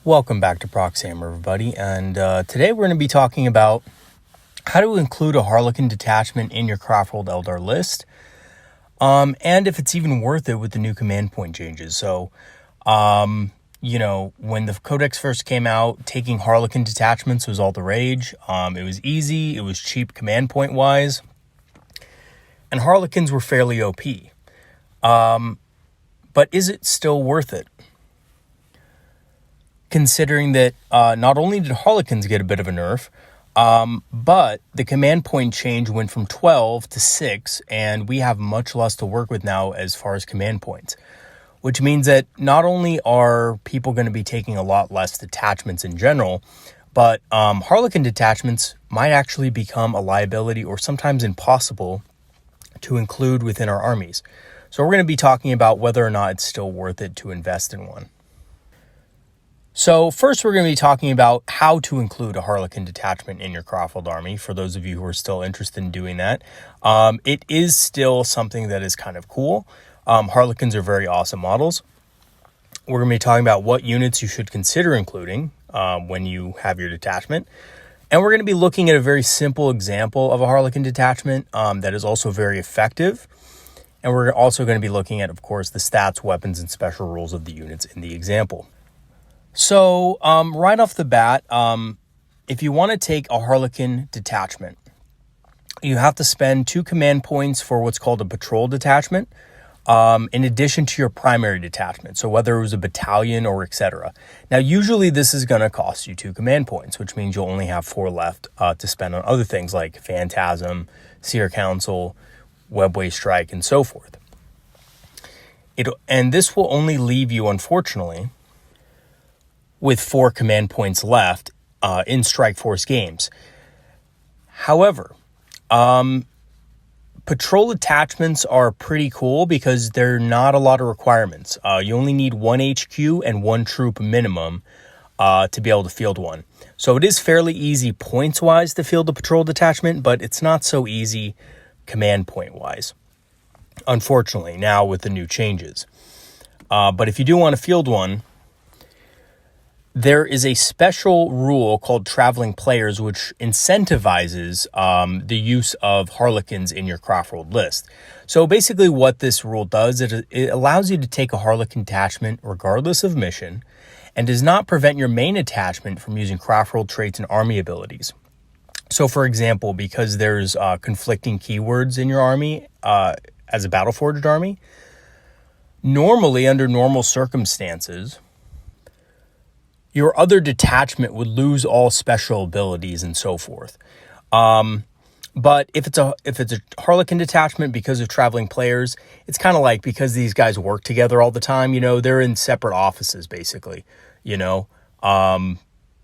Welcome back to Proxhammer, everybody, and today we're going to be talking about how to include a Harlequin Detachment in your Craftworld Eldar list, and if it's even worth it with the new command point changes. So, when the Codex first came out, taking Harlequin Detachments was all the rage. It was easy, it was cheap command point-wise, and Harlequins were fairly OP. But is it still worth it? Considering that not only did Harlequins get a bit of a nerf, but the command point change went from 12 to 6, and we have much less to work with now as far as command points. Which means that not only are people going to be taking a lot less detachments in general, but Harlequin detachments might actually become a liability or sometimes impossible to include within our armies. So we're going to be talking about whether or not it's still worth it to invest in one. So first, we're going to be talking about how to include a Harlequin detachment in your Craftworld army, for those of you who are still interested in doing that. It is still something that is kind of cool. Harlequins are very awesome models. We're going to be talking about what units you should consider including when you have your detachment. And we're going to be looking at a very simple example of a Harlequin detachment that is also very effective. And we're also going to be looking at, of course, the stats, weapons, and special rules of the units in the example. So, right off the bat, if you want to take a Harlequin detachment, you have to spend 2 command points for what's called a patrol detachment, in addition to your primary detachment. So whether it was a battalion or etc. Now, usually this is going to cost you 2 command points, which means you'll only have 4 left to spend on other things like Phantasm, Seer Council, Webway Strike, and so forth. And this will only leave you, unfortunately, with 4 command points left in Strike Force games. However, patrol attachments are pretty cool because they're not a lot of requirements. You only need 1 HQ and 1 troop minimum to be able to field one. So it is fairly easy points-wise to field a patrol detachment, but it's not so easy command point-wise, unfortunately, now with the new changes. But if you do want to field one, there is a special rule called Traveling Players, which incentivizes the use of Harlequins in your Craftworld list. So basically what this rule does, it allows you to take a Harlequin detachment regardless of mission, and does not prevent your main attachment from using Craftworld traits and army abilities. So for example, because there's conflicting keywords in your army as a Battleforged army, normally under normal circumstances, your other detachment would lose all special abilities and so forth. But if it's a Harlequin detachment, because of Traveling Players, it's kind of like, because these guys work together all the time, they're in separate offices basically.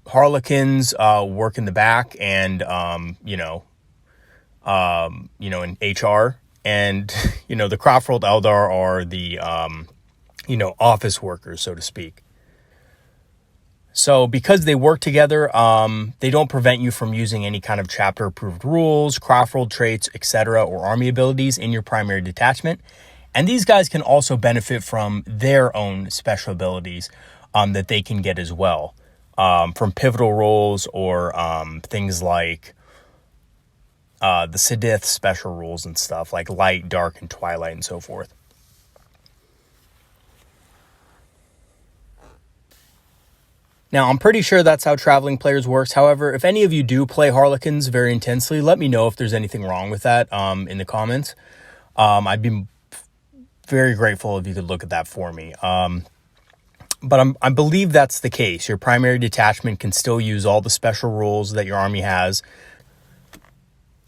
Harlequins work in the back and in HR, and the Craftworld Eldar are the office workers, so to speak. So because they work together, they don't prevent you from using any kind of chapter-approved rules, Craftworld traits, etc., or army abilities in your primary detachment. And these guys can also benefit from their own special abilities that they can get as well, from pivotal roles or things like the Sidith special rules and stuff, like Light, Dark, and Twilight, and so forth. Now, I'm pretty sure that's how Traveling Players works. However, if any of you do play Harlequins very intensely, let me know if there's anything wrong with that in the comments. I'd be very grateful if you could look at that for me. But I believe that's the case. Your primary detachment can still use all the special rules that your army has.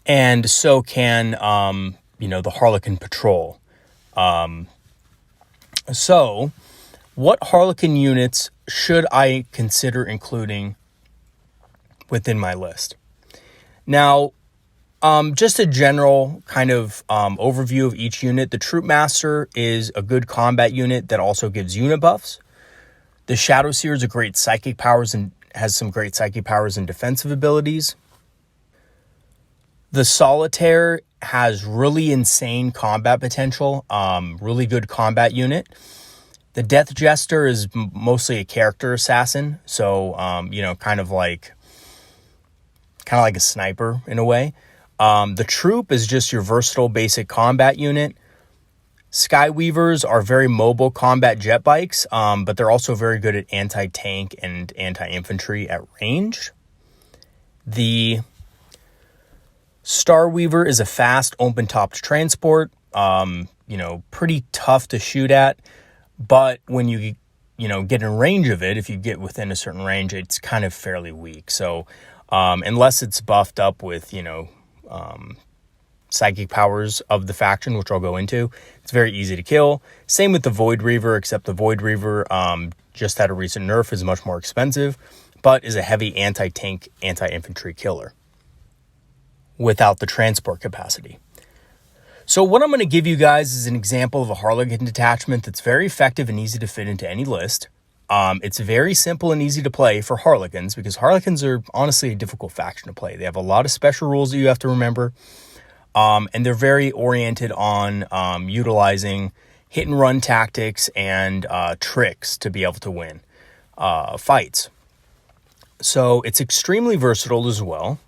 And so can, the Harlequin Patrol. So, what Harlequin units should I consider including within my list? Now, just a general kind of overview of each unit. The Troop Master is a good combat unit that also gives unit buffs. The Shadow Seer is a great psychic powers and has some great psychic powers and defensive abilities. The Solitaire has really insane combat potential, really good combat unit. The Death Jester is mostly a character assassin, so kind of like a sniper in a way. The Troop is just your versatile basic combat unit. Skyweavers are very mobile combat jet bikes, but they're also very good at anti-tank and anti-infantry at range. The Starweaver is a fast, open-topped transport, pretty tough to shoot at, but when you get in range of it, if you get within a certain range, it's kind of fairly weak. So unless it's buffed up with, psychic powers of the faction, which I'll go into, it's very easy to kill. Same with the Void Reaver, except the Void Reaver just had a recent nerf, is much more expensive, but is a heavy anti-tank, anti-infantry killer without the transport capacity. So what I'm going to give you guys is an example of a Harlequin detachment that's very effective and easy to fit into any list. It's very simple and easy to play for Harlequins, because Harlequins are honestly a difficult faction to play. They have a lot of special rules that you have to remember. And they're very oriented on utilizing hit and run tactics and tricks to be able to win fights. So it's extremely versatile as well.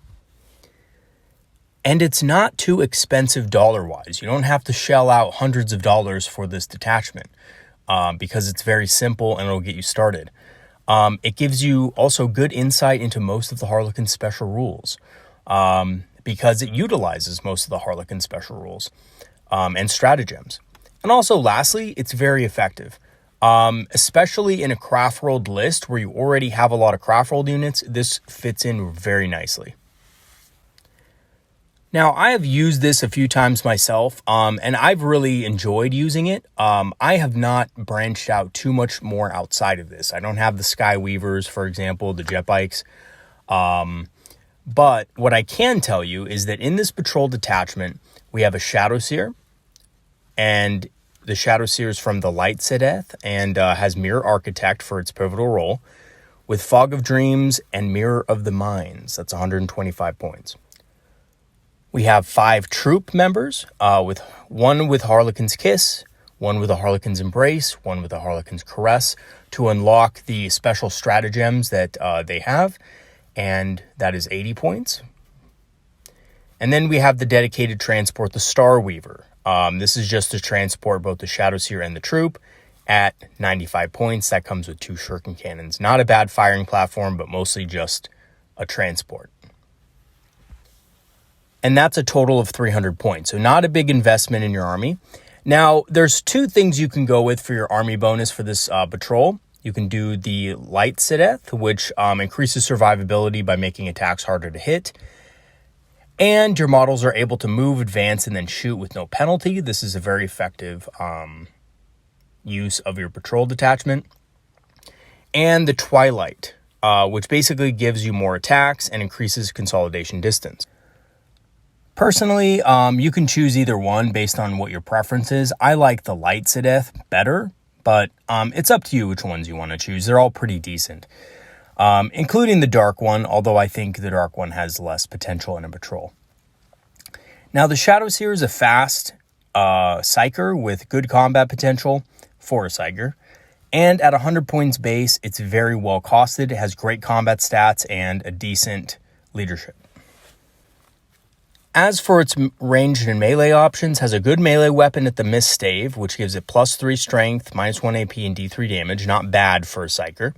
And it's not too expensive dollar-wise. You don't have to shell out hundreds of dollars for this detachment because it's very simple and it'll get you started. It gives you also good insight into most of the Harlequin special rules. Because it utilizes most of the Harlequin special rules and stratagems. And also, lastly, it's very effective. Especially in a Craftworld list where you already have a lot of Craftworld units, this fits in very nicely. Now, I have used this a few times myself, and I've really enjoyed using it. I have not branched out too much more outside of this. I don't have the Skyweavers, for example, the jet bikes. But what I can tell you is that in this patrol detachment, we have a Shadowseer, and the Shadowseer is from the Light Sideth and has Mirror Architect for its pivotal role, with Fog of Dreams and Mirror of the Minds. That's 125 points. We have 5 troop members, with one with Harlequin's Kiss, one with a Harlequin's Embrace, one with a Harlequin's Caress, to unlock the special stratagems that they have. And that is 80 points. And then we have the dedicated transport, the Starweaver. This is just to transport both the Shadowseer and the troop at 95 points. That comes with 2 shuriken cannons. Not a bad firing platform, but mostly just a transport. And that's a total of 300 points. So not a big investment in your army. Now, there's 2 things you can go with for your army bonus for this patrol. You can do the Light Sideth, which increases survivability by making attacks harder to hit. And your models are able to move, advance, and then shoot with no penalty. This is a very effective use of your patrol detachment. And the Twilight, which basically gives you more attacks and increases consolidation distance. Personally, you can choose either one based on what your preference is. I like the Light Sideth better. But it's up to you which ones you want to choose. They're all pretty decent, including the Dark one, although I think the Dark one has less potential in a patrol. Now, the Shadowseer is a fast psyker with good combat potential for a psyker. And at 100 points base, it's very well costed. It has great combat stats and a decent leadership. As for its ranged and melee options, has a good melee weapon at the Mist Stave, which gives it +3 strength, -1 AP, and D3 damage. Not bad for a psyker.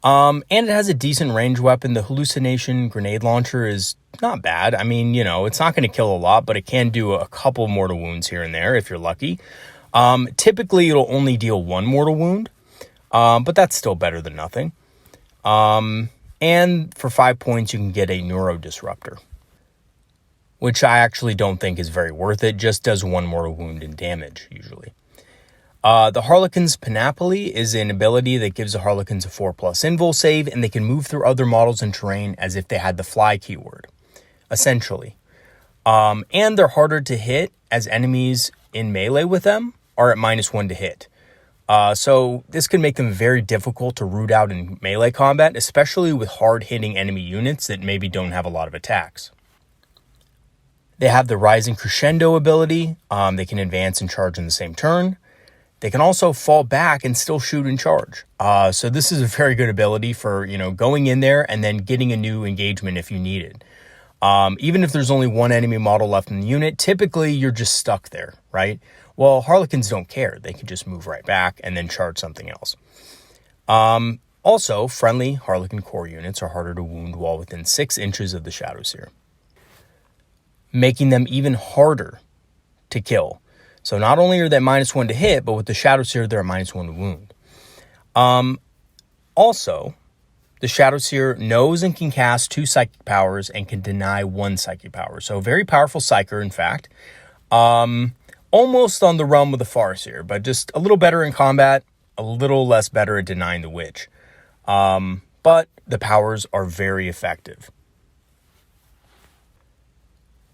And it has a decent range weapon. The Hallucination Grenade Launcher is not bad. I mean, it's not going to kill a lot, but it can do a couple mortal wounds here and there if you're lucky. Typically, it'll only deal 1 mortal wound, but that's still better than nothing. And for 5 points, you can get a Neuro Disruptor, which I actually don't think is very worth it. Just does 1 mortal wound in damage, usually. The Harlequin's Panoply is an ability that gives the Harlequins a 4+ invul save, and they can move through other models and terrain as if they had the fly keyword, essentially. And they're harder to hit as enemies in melee with them are at -1 to hit. So this can make them very difficult to root out in melee combat, especially with hard-hitting enemy units that maybe don't have a lot of attacks. They have the Rising Crescendo ability. They can advance and charge in the same turn. They can also fall back and still shoot and charge. So this is a very good ability for, going in there and then getting a new engagement if you need it. Even if there's only one enemy model left in the unit, typically you're just stuck there, right? Well, Harlequins don't care. They can just move right back and then charge something else. Also, friendly Harlequin core units are harder to wound while within 6 inches of the Shadowseer, making them even harder to kill. So not only are they -1 to hit, but with the Shadowseer, they're -1 to wound. Also, the Shadowseer knows and can cast 2 psychic powers and can deny 1 psychic power. So very powerful psyker, in fact. Almost on the realm of the Farseer, but just a little better in combat, a little less better at denying the witch. But the powers are very effective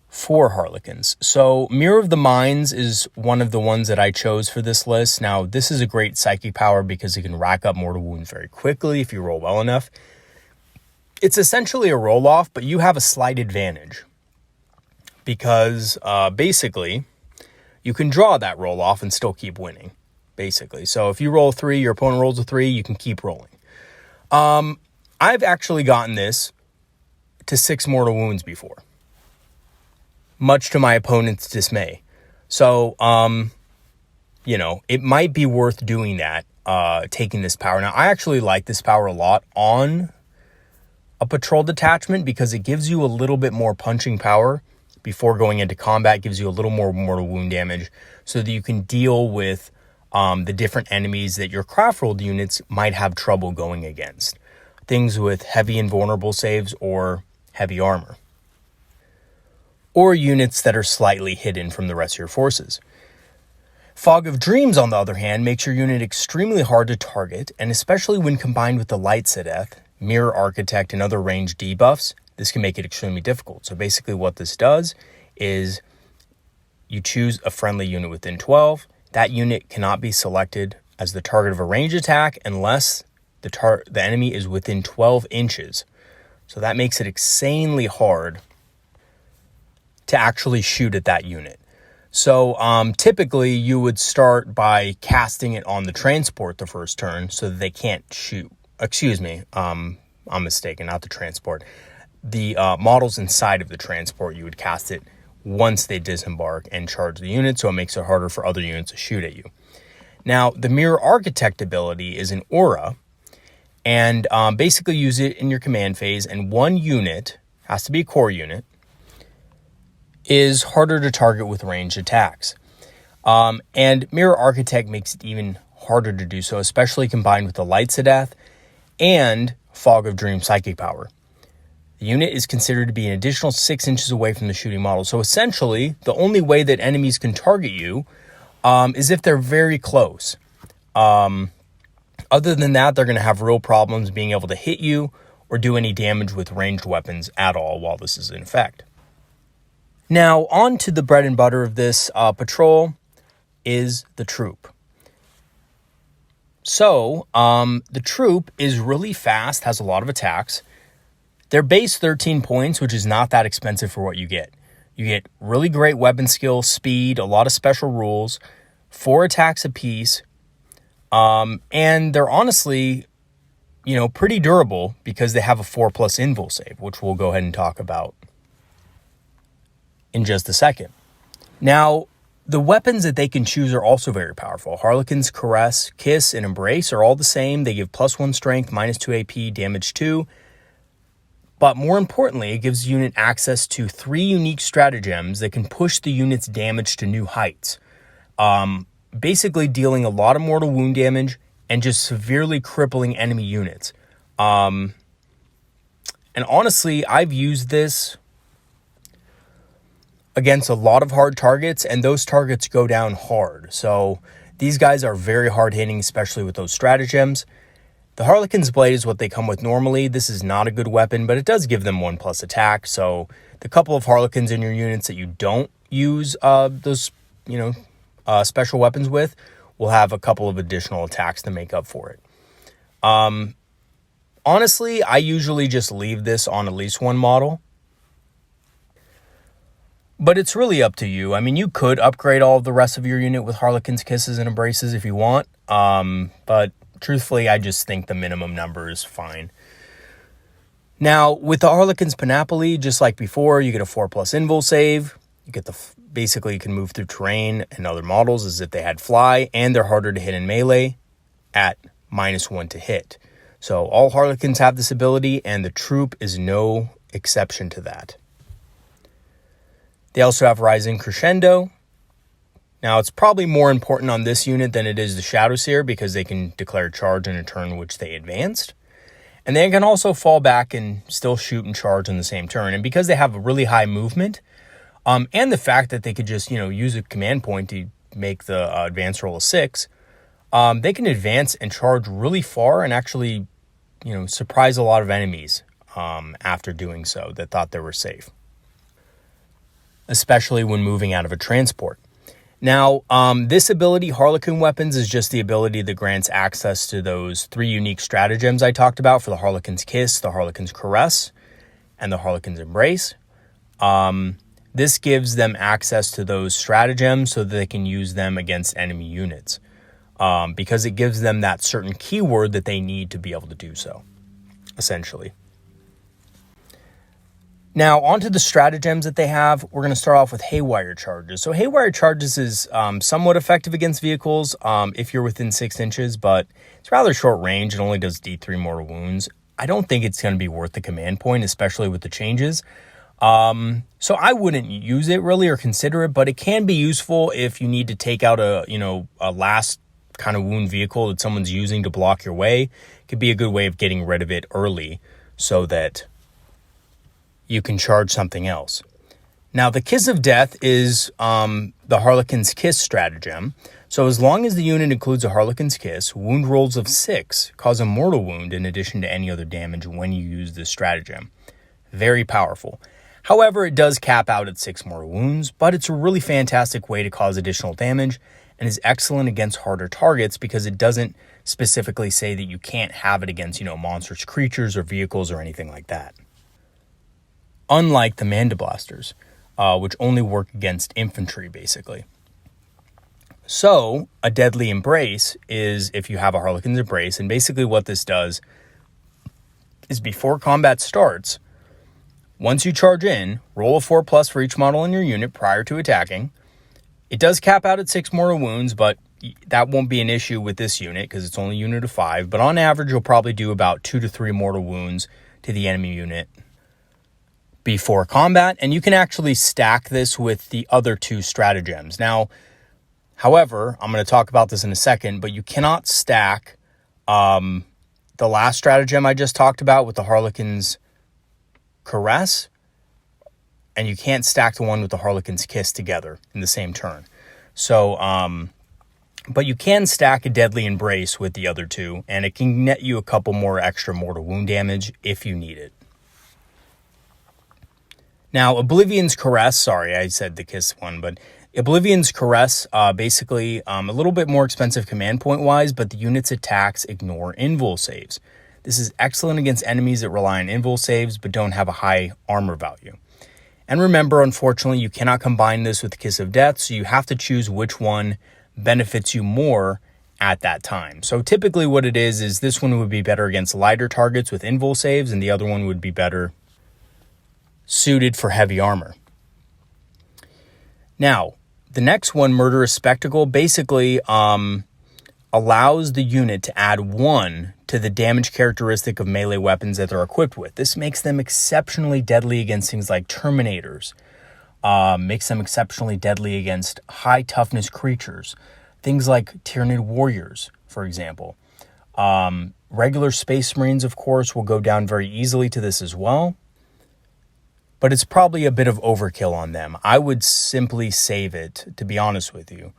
for Harlequins. So Mirror of the Minds is one of the ones that I chose for this list. Now, this is a great psychic power because it can rack up mortal wounds very quickly if you roll well enough. It's essentially a roll-off, but you have a slight advantage because basically you can draw that roll-off and still keep winning, basically. So if you roll a 3, your opponent rolls a 3, you can keep rolling. I've actually gotten this to 6 mortal wounds before, much to my opponent's dismay. So, it might be worth doing that, taking this power. Now, I actually like this power a lot on a patrol detachment because it gives you a little bit more punching power before going into combat, gives you a little more mortal wound damage so that you can deal with the different enemies that your Craftworld units might have trouble going against. Things with heavy invulnerable saves or heavy armor, or units that are slightly hidden from the rest of your forces. Fog of Dreams, on the other hand, makes your unit extremely hard to target, and especially when combined with the Light Sedeth, Mirror Architect, and other range debuffs, this can make it extremely difficult. So basically what this does is you choose a friendly unit within 12. That unit cannot be selected as the target of a range attack unless the enemy is within 12 inches. So that makes it insanely hard to actually shoot at that unit. So typically you would start by casting it on the transport the first turn so that they can't shoot. Excuse me, I'm mistaken, not the transport. The models inside of the transport, you would cast it once they disembark and charge the unit, so it makes it harder for other units to shoot at you. Now, the Mirror Architect ability is an aura, and basically use it in your command phase, and one unit, has to be a core unit, is harder to target with ranged attacks. And Mirror Architect makes it even harder to do so, especially combined with the Light Sedeth and Fog of Dream psychic power. The unit is considered to be an additional 6 inches away from the shooting model. So essentially, the only way that enemies can target you is if they're very close. Other than that, they're going to have real problems being able to hit you or do any damage with ranged weapons at all while this is in effect. Now, on to the bread and butter of this patrol is the troop. So, the troop is really fast, has a lot of attacks. They're base 13 points, which is not that expensive for what you get. You get really great weapon skill, speed, a lot of special rules, 4 attacks apiece, and they're honestly, pretty durable because they have a 4+ invul save, which we'll go ahead and talk about in just a second. Now, the weapons that they can choose are also very powerful. Harlequin's Caress, Kiss, and Embrace are all the same. They give +1 strength, -2 AP, damage 2. But more importantly, it gives the unit access to 3 unique stratagems that can push the unit's damage to new heights. Basically dealing a lot of mortal wound damage and just severely crippling enemy units. And honestly, I've used this against a lot of hard targets, and those targets go down hard. So these guys are very hard hitting, especially with those stratagems. The Harlequin's Blade is what they come with normally. This is not a good weapon, but it does give them 1+ attack. So the couple of Harlequins in your units that you don't use those, special weapons with will have a couple of additional attacks to make up for it. Honestly, I usually just leave this on at least one model. But it's really up to you. I mean, you could upgrade all of the rest of your unit with Harlequin's Kisses and Embraces if you want. But truthfully, I just think the minimum number is fine. Now, with the Harlequin's Panoply, just like before, you get a 4+ invul save. You get basically you can move through terrain and other models as if they had fly, and they're harder to hit in melee at -1 to hit. So all Harlequins have this ability, and the troop is no exception to that. They also have Rising Crescendo. Now, it's probably more important on this unit than it is the Shadowseer because they can declare charge in a turn which they advanced. And they can also fall back and still shoot and charge in the same turn. And because they have a really high movement, and the fact that they could just, use a command point to make the advance roll a 6, they can advance and charge really far and actually, surprise a lot of enemies after doing so that thought they were safe, especially when moving out of a transport. Now, this ability, Harlequin Weapons, is just the ability that grants access to those 3 unique stratagems I talked about for the Harlequin's Kiss, the Harlequin's Caress, and the Harlequin's Embrace. This gives them access to those stratagems so that they can use them against enemy units, because it gives them that certain keyword that they need to be able to do so, essentially. Now, onto the stratagems that they have, we're going to start off with Haywire Charges. So Haywire Charges is somewhat effective against vehicles if you're within 6 inches, but it's rather short range. It only does D3 mortal wounds. I don't think it's going to be worth the command point, especially with the changes. So I wouldn't use it really or consider it, but it can be useful if you need to take out a last kind of wound vehicle that someone's using to block your way. It could be a good way of getting rid of it early so that you can charge something else. Now, the Kiss of Death is the Harlequin's Kiss stratagem. So as long as the unit includes a Harlequin's Kiss, wound rolls of 6 cause a mortal wound in addition to any other damage when you use this stratagem. Very powerful. However, it does cap out at 6 mortal wounds, but it's a really fantastic way to cause additional damage and is excellent against harder targets because it doesn't specifically say that you can't have it against, monstrous creatures or vehicles or anything like that. Unlike the Mandiblasters, which only work against infantry, basically. So, a Deadly Embrace is if you have a Harlequin's Embrace, and basically what this does is before combat starts, once you charge in, roll a 4+ for each model in your unit prior to attacking. It does cap out at 6 mortal wounds, but that won't be an issue with this unit because it's only a unit of 5. But on average, you'll probably do about 2 to 3 mortal wounds to the enemy unit before combat, and you can actually stack this with the other 2 stratagems. Now, however, I'm going to talk about this in a second, but you cannot stack the last stratagem I just talked about with the Harlequin's Caress, and you can't stack the one with the Harlequin's Kiss together in the same turn. So, but you can stack a Deadly Embrace with the other 2, and it can net you a couple more extra mortal wound damage if you need it. Now, Oblivion's Caress, sorry, I said the Kiss one, but Oblivion's Caress, basically a little bit more expensive command point-wise, but the unit's attacks ignore invul saves. This is excellent against enemies that rely on invul saves but don't have a high armor value. And remember, unfortunately, you cannot combine this with Kiss of Death, so you have to choose which one benefits you more at that time. So typically what it is this one would be better against lighter targets with invul saves, and the other one would be better suited for heavy armor. Now, the next one, Murderous Spectacle, basically allows the unit to add 1 to the damage characteristic of melee weapons that they're equipped with. This makes them exceptionally deadly against things like Terminators, makes them exceptionally deadly against high toughness creatures, things like Tyranid Warriors, for example. Regular Space Marines, of course, will go down very easily to this as well. But it's probably a bit of overkill on them. I would simply save it, to be honest with you,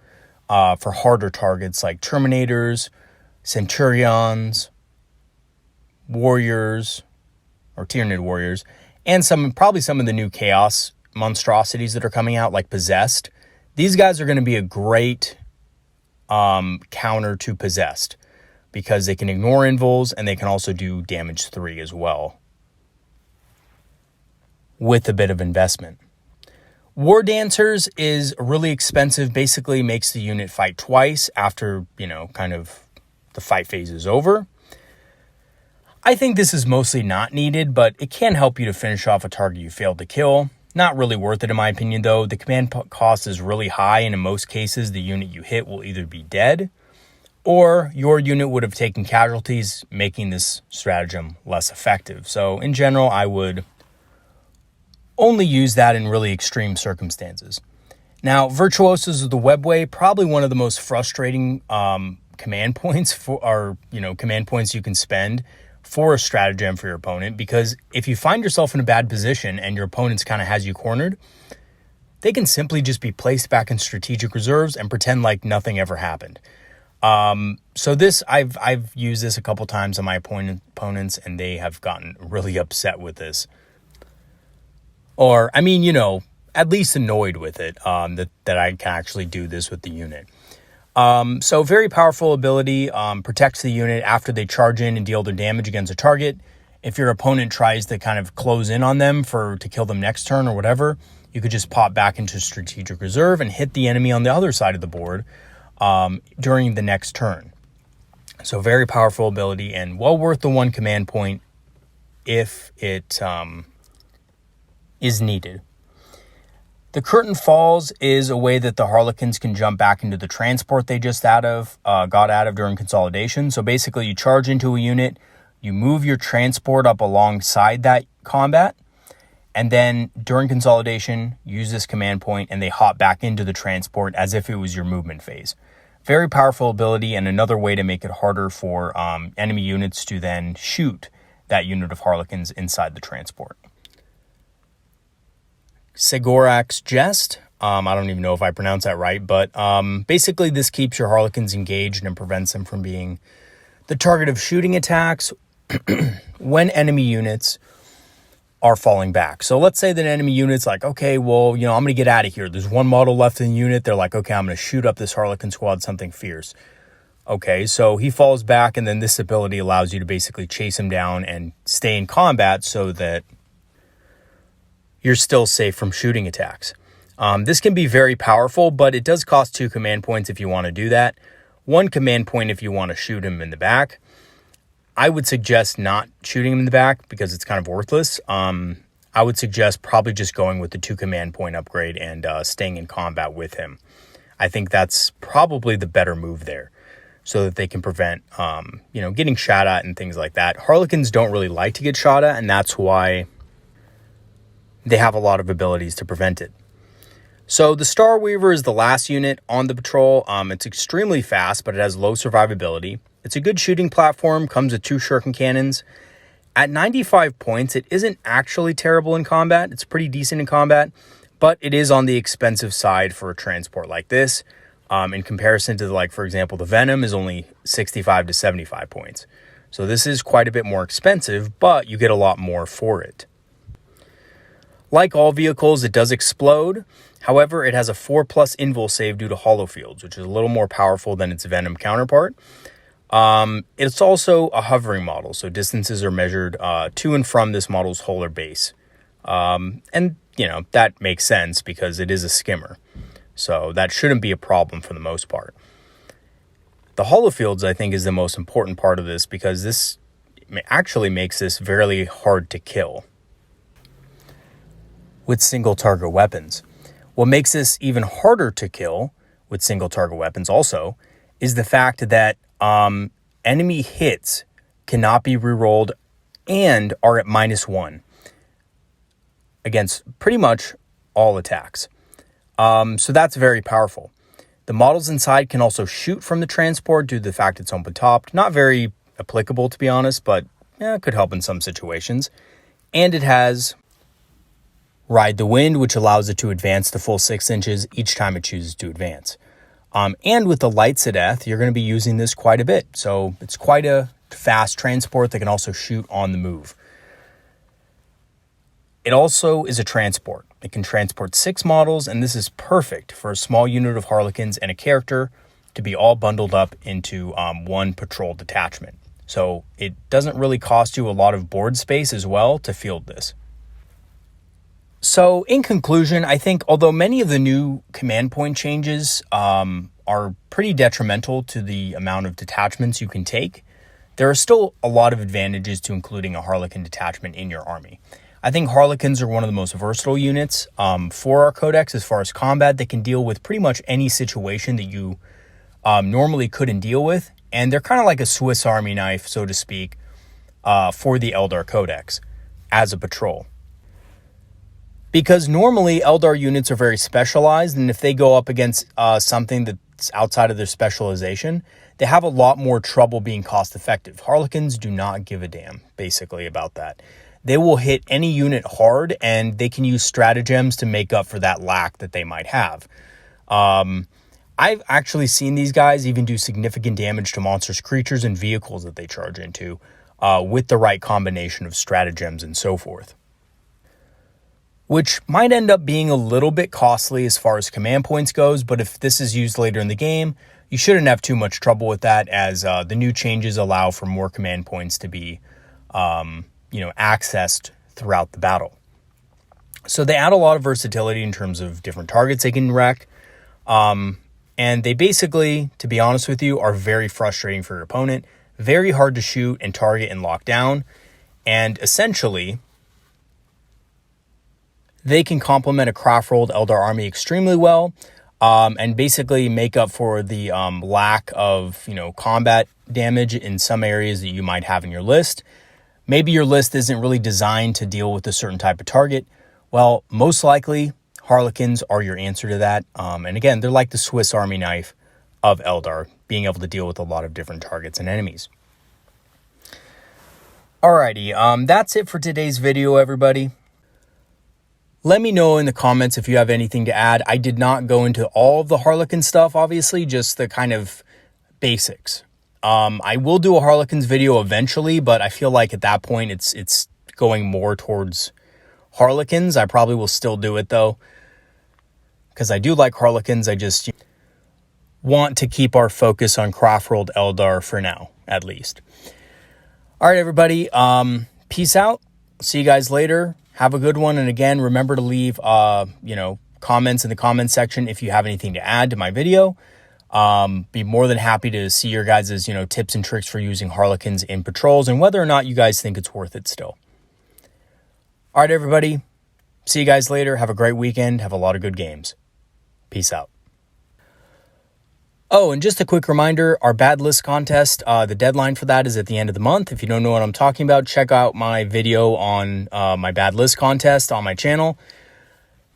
for harder targets like Terminators, Centurions, Warriors, or Tyranid Warriors, and probably some of the new Chaos monstrosities that are coming out, like Possessed. These guys are going to be a great counter to Possessed because they can ignore invuls and they can also do damage 3 as well, with a bit of investment. War Dancers is really expensive, basically makes the unit fight twice after, kind of the fight phase is over. I think this is mostly not needed, but it can help you to finish off a target you failed to kill. Not really worth it in my opinion though. The command cost is really high, and in most cases the unit you hit will either be dead or your unit would have taken casualties, making this stratagem less effective. So in general, I would only use that in really extreme circumstances. Now, Virtuosos of the Webway, probably one of the most frustrating command points command points you can spend for a stratagem for your opponent, because if you find yourself in a bad position and your opponent's kind of has you cornered, they can simply just be placed back in strategic reserves and pretend like nothing ever happened. So this, I've used this a couple times on my opponents, and they have gotten really upset with this. Or, at least annoyed with it, that I can actually do this with the unit. So very powerful ability, protects the unit after they charge in and deal their damage against a target. If your opponent tries to kind of close in on them to kill them next turn or whatever, you could just pop back into strategic reserve and hit the enemy on the other side of the board during the next turn. So very powerful ability and well worth the 1 command point if it is needed. The Curtain Falls is a way that the Harlequins can jump back into the transport they just got out of during consolidation. So basically you charge into a unit, you move your transport up alongside that combat, and then during consolidation, use this command point and they hop back into the transport as if it was your movement phase. Very powerful ability, and another way to make it harder for enemy units to then shoot that unit of Harlequins inside the transport. Segorak's Jest. I don't even know if I pronounced that right, but basically this keeps your Harlequins engaged and prevents them from being the target of shooting attacks when enemy units are falling back. So let's say that enemy unit's like, okay, well, I'm going to get out of here. There's 1 model left in the unit. They're like, okay, I'm going to shoot up this Harlequin squad, something fierce. Okay, so he falls back, and then this ability allows you to basically chase him down and stay in combat so that you're still safe from shooting attacks. This can be very powerful, but it does cost 2 command points if you want to do that. 1 command point if you want to shoot him in the back. I would suggest not shooting him in the back because it's kind of worthless. I would suggest probably just going with the 2 command point upgrade and staying in combat with him. I think that's probably the better move there, so that they can prevent, getting shot at and things like that. Harlequins don't really like to get shot at, and that's why they have a lot of abilities to prevent it. So the Star Weaver is the last unit on the patrol. It's extremely fast, but it has low survivability. It's a good shooting platform, comes with 2 shuriken cannons. At 95 points, it isn't actually terrible in combat. It's pretty decent in combat, but it is on the expensive side for a transport like this. In comparison to, for example, the Venom is only 65 to 75 points. So this is quite a bit more expensive, but you get a lot more for it. Like all vehicles, it does explode. However, it has a 4+ invul save due to hollow fields, which is a little more powerful than its Venom counterpart. It's also a hovering model, so distances are measured to and from this model's hull or base. That makes sense because it is a skimmer. So that shouldn't be a problem for the most part. The hollow fields, I think, is the most important part of this because this actually makes this very hard to kill with single target weapons. What makes this even harder to kill with single target weapons also is the fact that enemy hits cannot be rerolled and are at -1 against pretty much all attacks. So that's very powerful. The models inside can also shoot from the transport due to the fact it's open topped. Not very applicable, to be honest, but it could help in some situations. And it has Ride the Wind, which allows it to advance the full 6 inches each time it chooses to advance. And with the Lights to Death, you're going to be using this quite a bit. So it's quite a fast transport that can also shoot on the move. It also is a transport. It can transport 6 models, and this is perfect for a small unit of Harlequins and a character to be all bundled up into 1 patrol detachment. So it doesn't really cost you a lot of board space as well to field this. So in conclusion, I think although many of the new command point changes are pretty detrimental to the amount of detachments you can take, there are still a lot of advantages to including a Harlequin detachment in your army. I think Harlequins are one of the most versatile units for our codex as far as combat. They can deal with pretty much any situation that you normally couldn't deal with. And they're kind of like a Swiss Army knife, so to speak, for the Eldar codex as a patrol. Because normally Eldar units are very specialized, and if they go up against something that's outside of their specialization, they have a lot more trouble being cost effective. Harlequins do not give a damn, basically, about that. They will hit any unit hard, and they can use stratagems to make up for that lack that they might have. I've actually seen these guys even do significant damage to monstrous creatures and vehicles that they charge into with the right combination of stratagems and so forth, which might end up being a little bit costly as far as command points goes. But if this is used later in the game, you shouldn't have too much trouble with that, as the new changes allow for more command points to be, accessed throughout the battle. So they add a lot of versatility in terms of different targets they can wreck. And they basically, to be honest with you, are very frustrating for your opponent, very hard to shoot and target and lock down. And essentially, they can complement a Craftworld Eldar army extremely well, and basically make up for the lack of, combat damage in some areas that you might have in your list. Maybe your list isn't really designed to deal with a certain type of target. Well, most likely, Harlequins are your answer to that. And again, they're like the Swiss Army knife of Eldar, being able to deal with a lot of different targets and enemies. Alrighty, that's it for today's video, everybody. Let me know in the comments if you have anything to add. I did not go into all of the Harlequin stuff, obviously, just the kind of basics. I will do a Harlequins video eventually, but I feel like at that point it's going more towards Harlequins. I probably will still do it though, because I do like Harlequins. I just want to keep our focus on Craftworld Eldar for now, at least. All right, everybody. Peace out. See you guys later. Have a good one. And again, remember to leave, comments in the comments section if you have anything to add to my video. Be more than happy to see your guys' tips and tricks for using Harlequins in patrols and whether or not you guys think it's worth it still. All right, everybody. See you guys later. Have a great weekend. Have a lot of good games. Peace out. Oh, and just a quick reminder, our bad list contest, the deadline for that is at the end of the month. If you don't know what I'm talking about, check out my video on my bad list contest on my channel.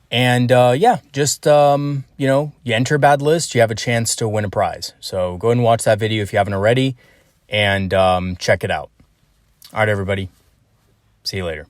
And you enter a bad list, you have a chance to win a prize. So go ahead and watch that video if you haven't already, and check it out. All right, everybody. See you later.